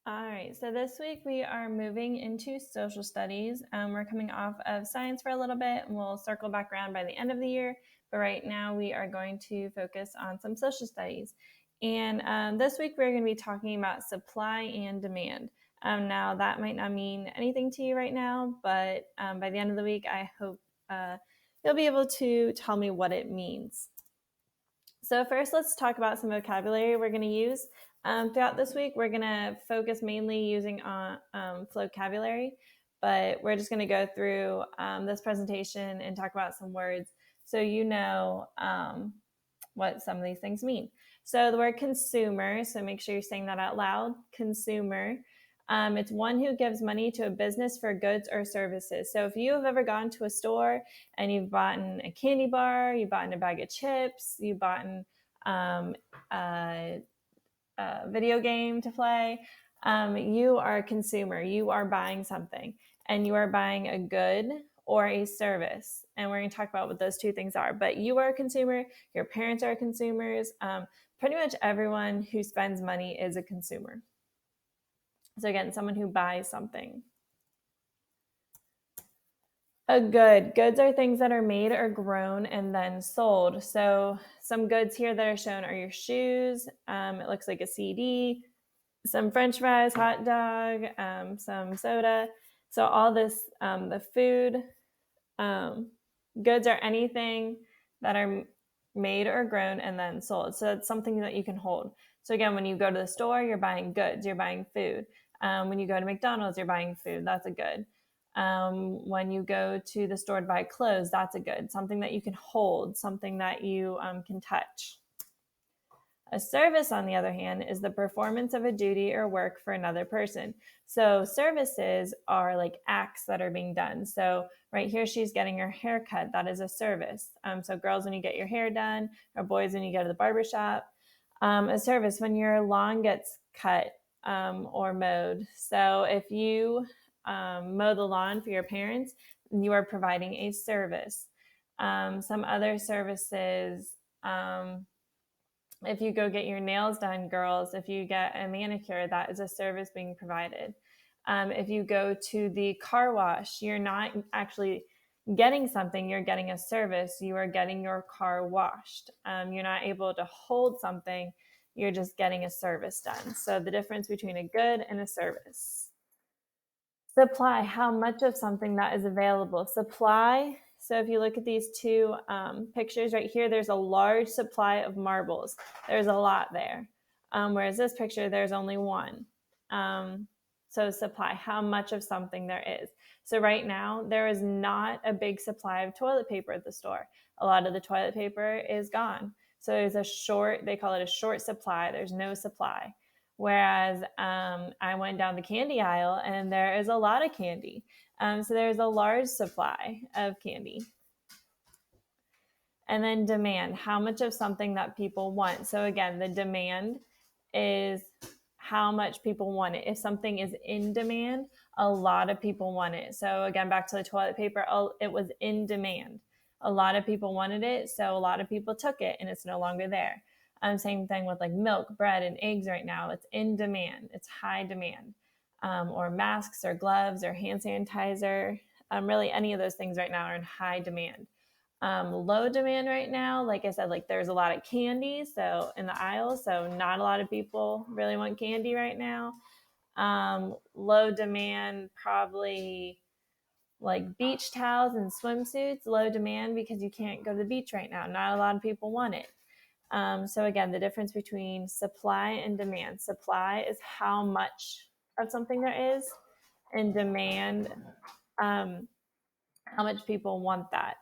All right, so this week we are moving into social studies. We're coming off of science for a little bit, and we'll circle back around by the end of the year. But right now we are going to focus on some social studies. And this week we're going to be talking about supply and demand. Now, that might not mean anything to you right now, but by the end of the week, I hope you'll be able to tell me what it means. So first, let's talk about some vocabulary we're going to use. Throughout this week, we're going to focus mainly using vocabulary, but we're just going to go through this presentation and talk about some words so you know what some of these things mean. So the word consumer, so make sure you're saying that out loud, consumer. It's one who gives money to a business for goods or services. So if you have ever gone to a store and you've bought a candy bar, you've bought a bag of chips, you've bought a video game to play, you are a consumer. You are buying something, and you are buying a good or a service. And we're going to talk about what those two things are. But you are a consumer. Your parents are consumers. Pretty much everyone who spends money is a consumer. So again, someone who buys something. A good. Goods are things that are made or grown and then sold. So some goods here that are shown are your shoes. It looks like a CD, some French fries, hot dog, some soda. So all this, the food, goods are anything that are made or grown and then sold. So it's something that you can hold. So again, when you go to the store, you're buying goods, you're buying food. When you go to McDonald's, you're buying food. That's a good. When you go to the store to buy clothes, that's a good. Something that you can hold, something that you can touch. A service, on the other hand, is the performance of a duty or work for another person. So services are like acts that are being done. So right here, she's getting her hair cut. That is a service. So girls, when you get your hair done, or boys, when you go to the barbershop. A service, when your lawn gets cut or mowed. So if you mow the lawn for your parents, you are providing a service. Some other services, if you go get your nails done, girls, if you get a manicure, that is a service being provided. If you go to the car wash, you're not actually getting something, you're getting a service. You are getting your car washed. You're not able to hold something, you're just getting a service done. So the difference between a good and a service. Supply, how much of something that is available. Supply, so if you look at these two pictures right here, there's a large supply of marbles. There's a lot there. Whereas this picture, there's only one. So supply, how much of something there is. So right now, there is not a big supply of toilet paper at the store. A lot of the toilet paper is gone. So there's a short, they call it a short supply. There's no supply. Whereas I went down the candy aisle and there is a lot of candy. So there's a large supply of candy. And then demand, how much of something that people want. So again, the demand is how much people want it. If something is in demand, a lot of people want it. So again, back to the toilet paper, it was in demand. A lot of people wanted it, so a lot of people took it, and it's no longer there. Same thing with like milk, bread, and eggs right now. It's in demand. It's high demand. Or masks or gloves or hand sanitizer. Really any of those things right now are in high demand. Low demand right now, like I said, like there's a lot of candy so in the aisle, so not a lot of people really want candy right now. Low demand, probably like beach towels and swimsuits. Low demand because you can't go to the beach right now. Not a lot of people want it. So again, the difference between supply and demand. Supply is how much of something there is, and demand, how much people want that.